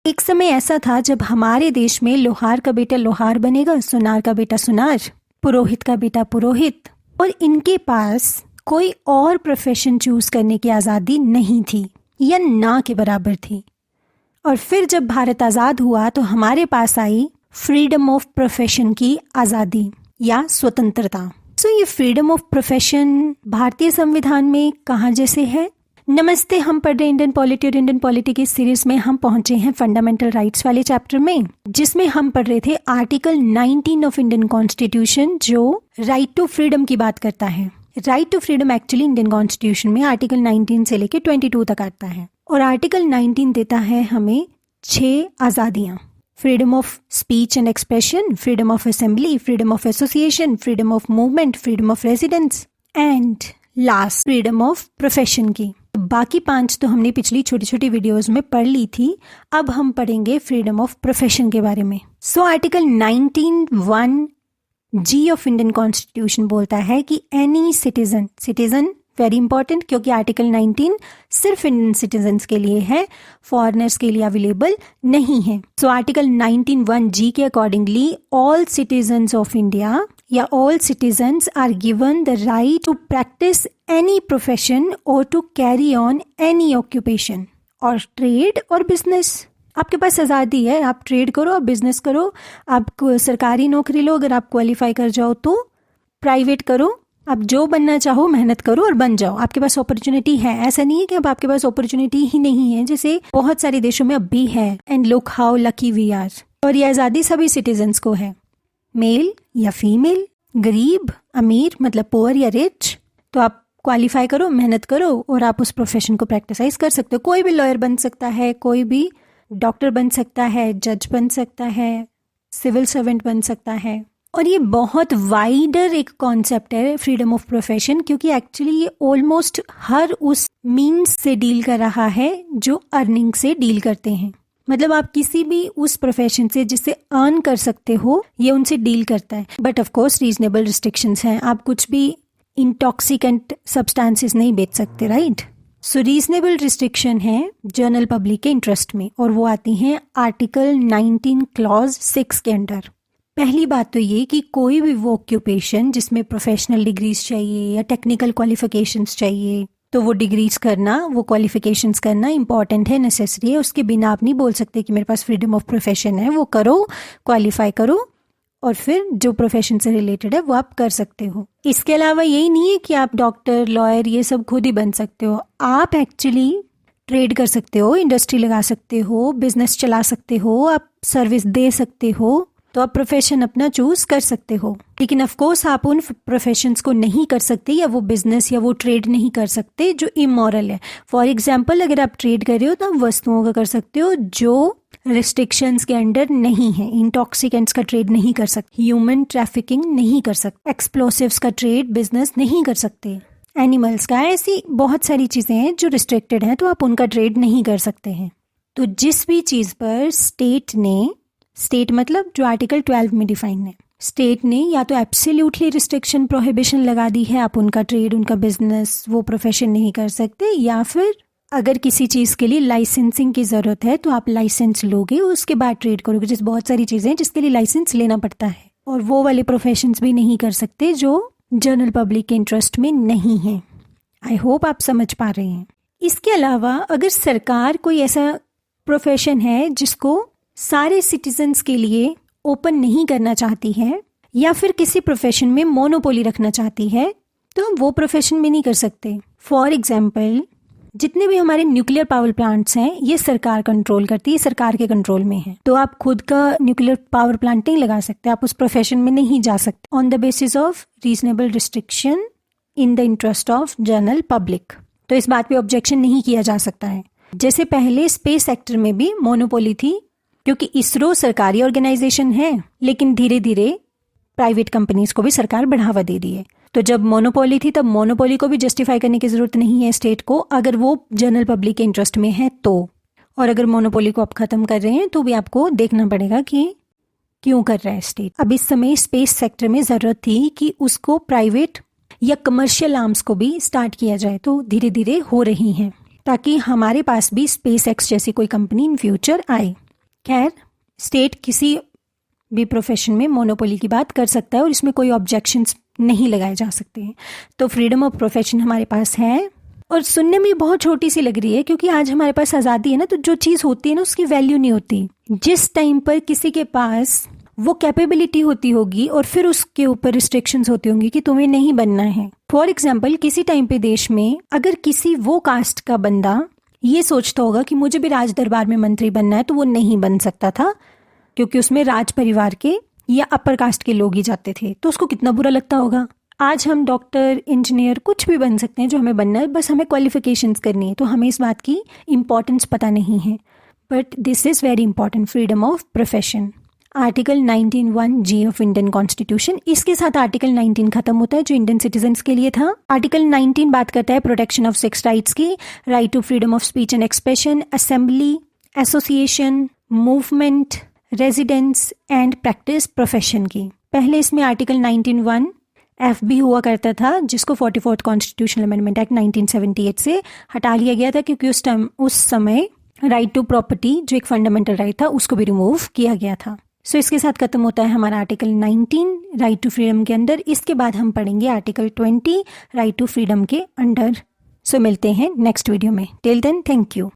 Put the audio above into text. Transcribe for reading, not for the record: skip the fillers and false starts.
एक समय ऐसा था जब हमारे देश में लोहार का बेटा लोहार बनेगा, सुनार का बेटा सुनार, पुरोहित का बेटा पुरोहित, और इनके पास कोई और प्रोफेशन चूज करने की आज़ादी नहीं थी या ना के बराबर थी। और फिर जब भारत आज़ाद हुआ तो हमारे पास आई फ्रीडम ऑफ प्रोफेशन की आज़ादी या स्वतंत्रता। सो ये फ्रीडम ऑफ प्रोफेशन भारतीय संविधान में कहाँ जैसे है? नमस्ते, हम पढ़ रहे इंडियन पॉलिटी और इंडियन पॉलिटी की सीरीज में हम पहुंचे हैं फंडामेंटल राइट्स वाले चैप्टर में, जिसमें हम पढ़ रहे थे आर्टिकल 19 ऑफ इंडियन कॉन्स्टिट्यूशन जो राइट टू फ्रीडम की बात करता है। Right to freedom actually Indian constitution में आर्टिकल 19 से लेकर 22 तक आता है। और आर्टिकल 19 देता है हमें 6 आज़ादियाँ: freedom of speech and expression, freedom of assembly, freedom of association, freedom of movement, freedom of residence and last freedom of profession की। बाकी 5 तो हमने पिछली छोटी छोटी वीडियोस में पढ़ ली थी। अब हम पढ़ेंगे फ्रीडम ऑफ प्रोफेशन के बारे में। So article 19(1)G of Indian constitution बोलता है कि एनी सिटीजन वेरी इंपॉर्टेंट, क्योंकि आर्टिकल 19 सिर्फ इंडियन सिटीजन्स के लिए है, फॉरेनर्स के लिए अवेलेबल नहीं है। सो आर्टिकल 19(1)G के accordingly all citizens of India या all citizens are given the right to practice any profession or to carry on any occupation or trade or business। आपके पास आज़ादी है, आप ट्रेड करो, आप बिजनेस करो, आप सरकारी नौकरी लो, अगर आप क्वालिफाई कर जाओ तो प्राइवेट करो, आप जो बनना चाहो मेहनत करो और बन जाओ। आपके पास अपॉर्चुनिटी है, ऐसा नहीं है कि अब आपके पास अपॉर्चुनिटी ही नहीं है, जैसे बहुत सारे देशों में अब भी है। And look how lucky we are. और ये आज़ादी सभी सिटीजन्स को है, मेल या फीमेल, गरीब अमीर, मतलब पुअर या रिच। तो आप क्वालिफाई करो, मेहनत करो और आप उस प्रोफेशन को प्रैक्टिसाइज कर सकते हो। कोई भी लॉयर बन सकता है, कोई भी डॉक्टर बन सकता है, जज बन सकता है, सिविल सर्वेंट बन सकता है। और ये बहुत वाइडर एक कॉन्सेप्ट है फ्रीडम ऑफ प्रोफेशन, क्योंकि एक्चुअली ये ऑलमोस्ट हर उस मीन्स से डील कर रहा है जो अर्निंग से डील करते हैं। मतलब आप किसी भी उस प्रोफेशन से जिससे अर्न कर सकते हो, ये उनसे डील करता है। But of course reasonable restrictions हैं, आप कुछ भी इंटॉक्सिकेंट सब्सटेंसेस नहीं बेच सकते, राइट। सो रीजनेबल रिस्ट्रिक्शन है जनरल पब्लिक के इंटरेस्ट में, और वो आती हैं आर्टिकल 19 क्लॉज 6 के अंडर। पहली बात तो ये कि कोई भी वो ऑक्यूपेशन जिसमें प्रोफेशनल डिग्रीज चाहिए या टेक्निकल क्वालिफिकेशंस चाहिए, तो वो डिग्रीज करना, वो क्वालिफिकेशंस करना इंपॉर्टेंट है, नेसेसरी है। उसके बिना आप नहीं बोल सकते कि मेरे पास फ्रीडम ऑफ प्रोफेशन है। वो करो, क्वालिफाई करो और फिर जो प्रोफेशन से रिलेटेड है वो आप कर सकते हो। इसके अलावा यही नहीं है कि आप डॉक्टर, लॉयर ये सब खुद ही बन सकते हो। आप एक्चुअली ट्रेड कर सकते हो, इंडस्ट्री लगा सकते हो, बिजनेस चला सकते हो, आप सर्विस दे सकते हो, तो आप प्रोफेशन अपना चूज कर सकते हो। लेकिन ऑफ कोर्स आप उन प्रोफेशंस को नहीं कर सकते या वो बिजनेस या वो ट्रेड नहीं कर सकते जो इमोरल है। फॉर एग्जांपल, अगर आप ट्रेड कर रहे हो तो आप वस्तुओं का कर सकते हो जो रिस्ट्रिक्शंस के अंडर नहीं है। इंटॉक्सिकेंट्स का ट्रेड नहीं कर सकते, ह्यूमन ट्रैफिकिंग नहीं कर सकते, एक्सप्लोसिव्स का ट्रेड बिजनेस नहीं कर सकते, एनिमल्स का, ऐसी बहुत सारी चीजें हैं जो रिस्ट्रिक्टेड हैं, तो आप उनका ट्रेड नहीं कर सकते हैं। तो जिस भी चीज पर स्टेट मतलब जो आर्टिकल 12 में डिफाइन है, स्टेट ने या तो एब्सोल्युटली रिस्ट्रिक्शन, प्रोहिबिशन लगा दी है, आप उनका ट्रेड, उनका बिजनेस, वो प्रोफेशन नहीं कर सकते, या फिर अगर किसी चीज़ के लिए लाइसेंसिंग की ज़रूरत है तो आप लाइसेंस लोगे, उसके बाद ट्रेड करोगे। जैसे बहुत सारी चीज़ें हैं जिसके लिए लाइसेंस लेना पड़ता है, और वो वाले प्रोफेशंस भी नहीं कर सकते जो जनरल पब्लिक के इंटरेस्ट में नहीं है। आई होप आप समझ पा रहे हैं। इसके अलावा अगर सरकार कोई ऐसा प्रोफेशन है जिसको सारे सिटीजन्स के लिए ओपन नहीं करना चाहती है, या फिर किसी प्रोफेशन में मोनोपोली रखना चाहती है, तो हम वो प्रोफेशन में नहीं कर सकते। फॉर एग्जाम्पल, जितने भी हमारे न्यूक्लियर पावर प्लांट्स हैं ये सरकार कंट्रोल करती है, सरकार के कंट्रोल में है। तो आप खुद का न्यूक्लियर पावर प्लांट नहीं लगा सकते, आप उस प्रोफेशन में नहीं जा सकते on the basis of reasonable restriction in the interest of general public. तो इस बात पे ऑब्जेक्शन नहीं किया जा सकता है। जैसे पहले स्पेस सेक्टर में भी मोनोपोली थी, क्योंकि इसरो सरकारी ऑर्गेनाइजेशन है, लेकिन धीरे धीरे प्राइवेट कंपनीज को भी सरकार बढ़ावा दे रही है। तो जब मोनोपोली थी तब मोनोपोली को भी जस्टिफाई करने की जरूरत नहीं है स्टेट को, अगर वो जनरल पब्लिक के इंटरेस्ट में है तो। और अगर मोनोपोली को आप खत्म कर रहे हैं तो भी आपको देखना पड़ेगा कि क्यों कर रहा है स्टेट। अब इस समय स्पेस सेक्टर में जरूरत थी कि उसको प्राइवेट या कमर्शियल आर्म्स को भी स्टार्ट किया जाए, तो धीरे धीरे हो रही हैं, ताकि हमारे पास भी स्पेस एक्स जैसी कोई कंपनी इन फ्यूचर आए। खैर, स्टेट किसी भी प्रोफेशन में मोनोपोली की बात कर सकता है और इसमें कोई ऑब्जेक्शंस नहीं लगाए जा सकते हैं। तो फ्रीडम ऑफ प्रोफेशन हमारे पास है, और सुनने में बहुत छोटी सी लग रही है क्योंकि आज हमारे पास आज़ादी है ना, तो जो चीज़ होती है ना उसकी वैल्यू नहीं होती। जिस टाइम पर किसी के पास वो कैपेबिलिटी होती होगी और फिर उसके ऊपर रिस्ट्रिक्शंस होती होंगी कि तुम्हें नहीं बनना है। फॉर एग्जाम्पल, किसी टाइम पे देश में अगर किसी वो कास्ट का बंदा ये सोचता होगा कि मुझे भी राज दरबार में मंत्री बनना है, तो वो नहीं बन सकता था क्योंकि उसमें राज परिवार के या अपर कास्ट के लोग ही जाते थे। तो उसको कितना बुरा लगता होगा। आज हम डॉक्टर, इंजीनियर, कुछ भी बन सकते हैं जो हमें बनना है, बस हमें क्वालिफिकेशंस करनी है। तो हमें इस बात की इम्पोर्टेंस पता नहीं है, but this is very important, freedom of profession. Article 19(1)(g of Indian constitution, इसके साथ आर्टिकल 19 खत्म होता है जो इंडियन सिटीजन्स के लिए था। आर्टिकल 19 बात करता है प्रोटेक्शन ऑफ 6 राइट्स की, right to freedom of speech and expression, assembly, association, movement, residence and practice profession की। पहले इसमें आर्टिकल 19(1) F भी हुआ करता था, जिसको 44th कॉन्स्टिट्यूशनल अमेंडमेंट एक्ट 1978 से हटा लिया गया था क्योंकि उस समय राइट टू प्रॉपर्टी, जो एक फंडामेंटल राइट था, उसको भी रिमूव किया गया था। सो इसके साथ खत्म होता है हमारा आर्टिकल 19 राइट टू फ्रीडम के अंदर। इसके बाद हम पढ़ेंगे आर्टिकल 20 राइट टू फ्रीडम के अंडर। सो मिलते हैं नेक्स्ट वीडियो में। Till then, thank you.